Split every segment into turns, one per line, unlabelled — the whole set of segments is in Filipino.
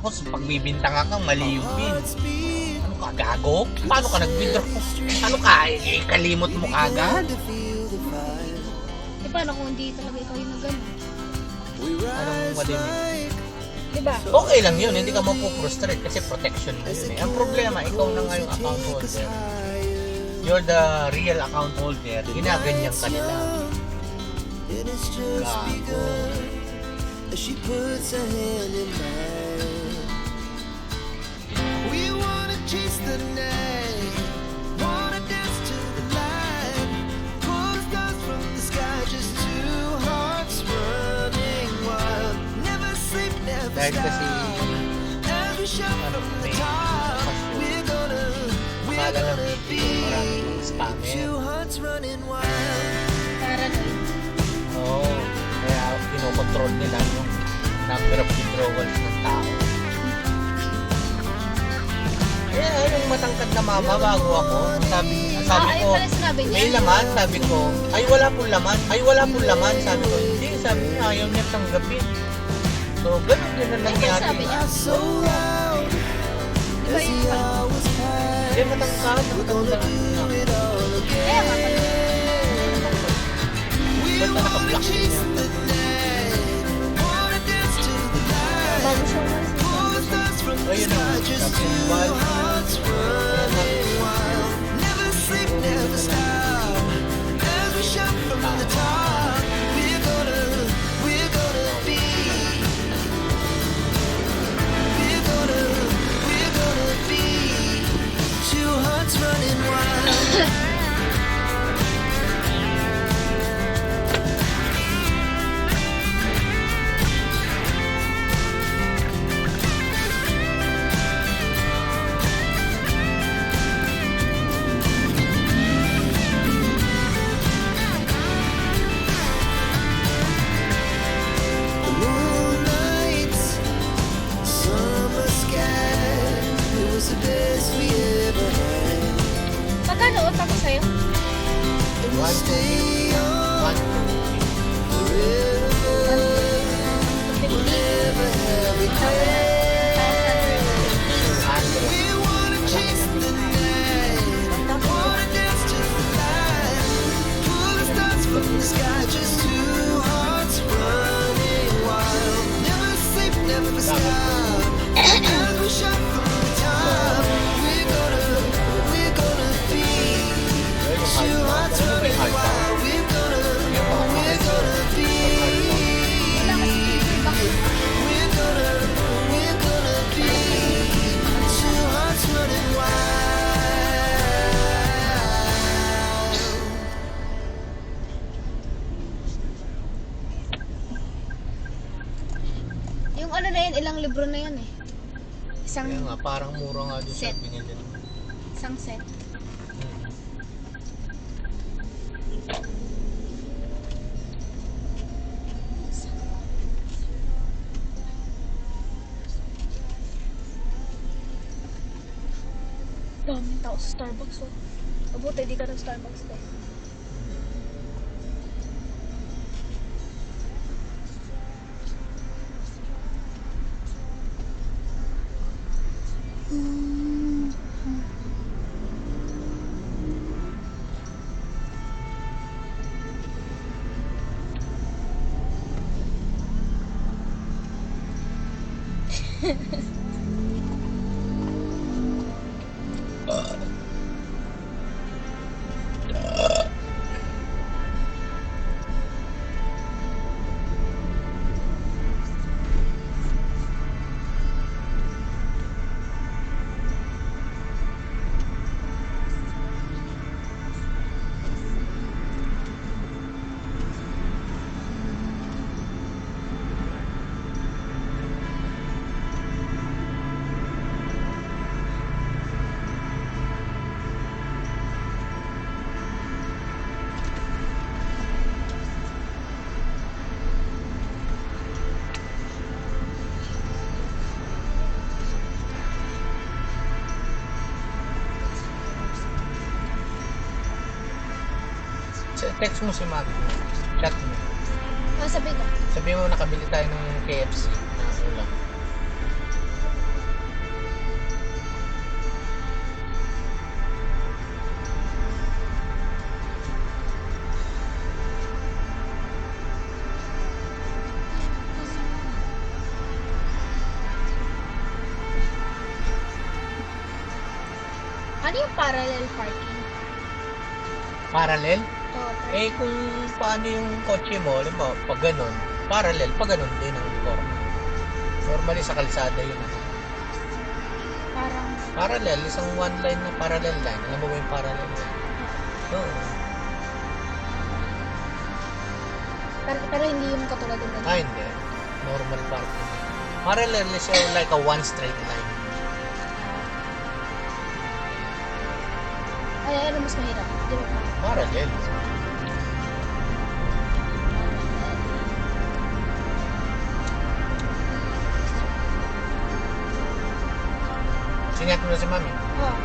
Tapos pagbibintang ka mali yung pin. Ano ka, gago? Paano ka nag-withdraw? Ano ka, kalimot mo kagad?
Eh, paano kung hindi talaga ikaw yung nag-ano?
Anong malimit?
Diba?
Okay lang yun, hindi ka mapuprostrate kasi protection mo yun eh. Ang problema, ikaw na nga yung account holder. You're the real account holder. Ginaganyan ka nila. Gago.
She puts her hand in mine. We wanna chase the night, wanna dance to the light, pull the stars from the sky, just two hearts running wild. Never sleep, never
Dahil kasi,
as we shout
ano,
from the
may
top. We're
akala ng
gonna
video, maraming scammer.
two hearts running wild.
Paranoid.
Oo. Kaya kinokontrol nila yung number of withdrawals ng tao. Kaya yung matangkad na mama bago ako, sabi
Ayun
ko,
pala sinabi niya.
may laman, sabi ko, ay wala pong laman, sabi ko, hindi, sabi niya, ayaw niya tanggapin. So, ganun din ang
Ay,
nangyari.
sabi niya.
So loud,
Diba
as
yung
the
pala?
hours pass.
Hindi, matangkad.
It all again.
Kaya nga pala.
Ba't na naka-block niya?
Bago siya umalis.
Ayun na, tapos yung bal.
Running wild. The moonlight, summer sky, it was the best we ever had.
Magkano utang ko sa'yo?
And we'll stay on
1, 2,
forever.
50.
Never have we We wanna chase the night, wanna dance to the light, pull the stars from the sky, just two hearts running wild. Never sleep, never stop. As we shout from the top, we're gonna be two hearts running wild. We're gonna be.
Wala kasi bakit?
We're gonna be two hearts running wild.
Yung ano na yan, ilang libro na yan eh. Isang,
Kaya nga, parang mura nga doon sa
Set.
binili.
isang set. Daming tao sa Starbucks oh. Mabuti di ka nag-Starbucks eh.
Text mo si Maggie. Chat mo.
Ano sabi ko?
Sabihin mo nakabili tayo ng KFC na ulam.
Ano yung parallel parking?
Parallel?
Oo,
Eh kung paano yung kotse mo, alam mo, pag ganun, parallel, pag ganun din ang forma. Normally sa kalsada yun.
parang,
Parallel, isang one line na parallel line. Alam mo ba yung parallel line? Oo.
pero hindi yung katulad ng ganun.
Hindi. Normal parking. Parallel is like a one straight line.
Ay, ano mas mahirap? Di ba?
Parallel. Sinyak mo na si Mami.
Oo.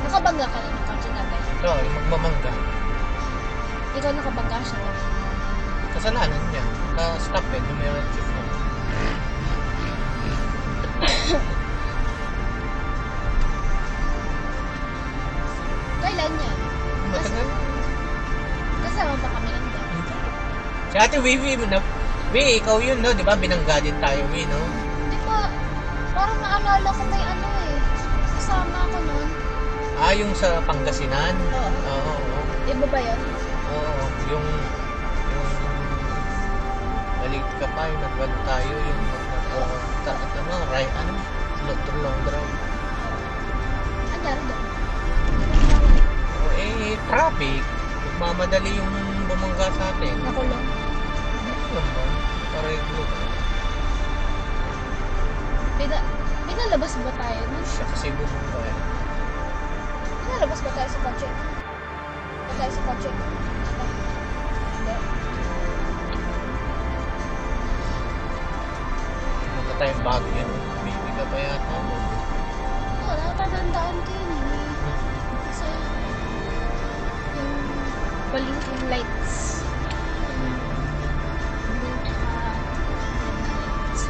Nakabangga ka na ng kotse natin.
Ito, yung magmamangga.
Ikaw nakabangga siya lang.
Kasalanan niya. Stop eh. Yung may red chip na.
Kailan yan?
Matagal.
Kasama pa kami lang doon.
Si Ate Wiwi, ikaw yun, no? Di ba? Binangga din tayo, Wi, no?
Di ba? Parang naalala ko may ano eh. Kasama ako nun.
Yung sa Pangasinan?
Oo.
Oo.
Iba ba yun?
Oo. Yung balik ka pa, yung nagano tayo, yung long drive.
Anyari doon?
Traffic. Magmamadali yung bumangga sa atin.
Nakulong.
Pareglo ba?
Pinalabas ba tayo nun?
Siya kasi bumangga eh.
Pinalabas ba tayo sa kotse? Ba tayo sa kotse? Hindi.
Punta tayong Baguio. Baby ka pa yata.
Oo, natatandaan ko yun eh. Kasi yung blinking lights. Blue tsaka lights.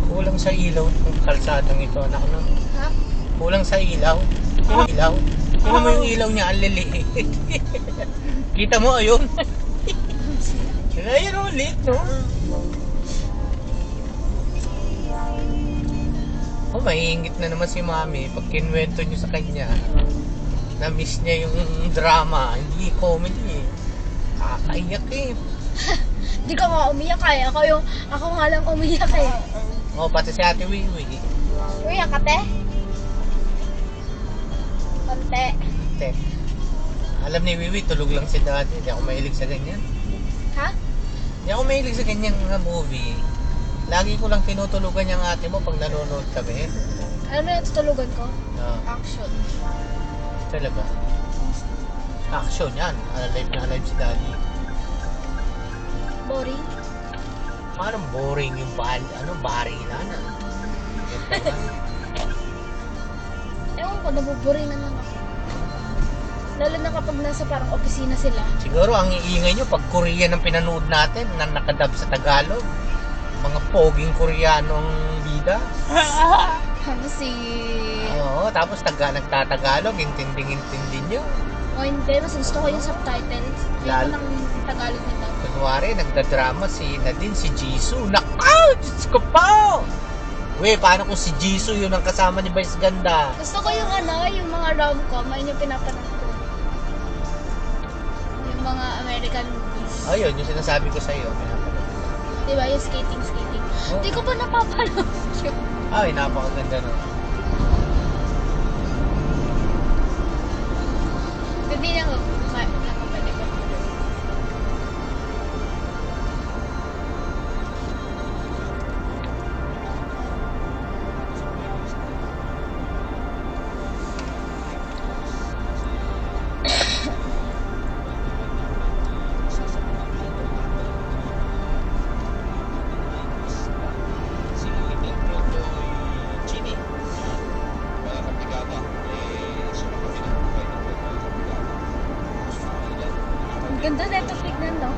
Kulang sa ilaw ng kalsadang ito, anak, no?
Ha?
Kulang sa ilaw. Yung ilaw. Tingnan mo yung ilaw niya, ang liliit. Kita mo, ayun. Ayun, ulit, no? Oh, maiingit na naman si mami pag kinwento nyo sa kanya. Na-miss niya yung drama, hindi comedy eh. Kakaiyak eh.
Di ka nga umiyak eh. Ako nga lang umiyak eh.
Oh, pati si Ate Wiwi.
Umiyak ka, te? Konti.
Te, alam ni Wiwi, tulog lang si Daddy. Hindi ako mahilig sa ganyan.
Ha?
Hindi ako mahilig sa ganyan nga movie. Lagi ko lang tinutulugan yung ate mo pag nanonood kami.
Ano yung tutulugan ko?
Ah,
Action.
talaga. Action yan. Alive na alive si Daddy.
Boring.
Parang boring yung barilan. Ganda nga.
Ewan ko, nabuboring na lang ako. Lalo na kapag nasa parang opisina sila.
Siguro ang iingay nyo pag Korean ang pinanood natin na nakadub sa Tagalog. Mga poging Koreanong bida.
Ano si...
Oo, tapos nagtatagalog, intindi nyo.
O hindi, mas gusto ko yung subtitles.
Lalo-
Ayoko ng Tagalog nito.
Kunwari, nagdadrama si Nadine, si Jisoo. Nakaw! Diyos ko po! Uy, paano kung si Jisoo yun ang kasama ni Vice Ganda?
Gusto ko yung yung mga rom-com, ayun yung pinapanood ko. Yung mga American movies.
Ayun, yung sinasabi ko sa'yo.
Diba, yung skating.
Oh.
Hindi ko pa napapanood yun.
Ay, napakaganda nun.
Hindi na ako, nakapalik ako. Ang ganda na ito tignan, no?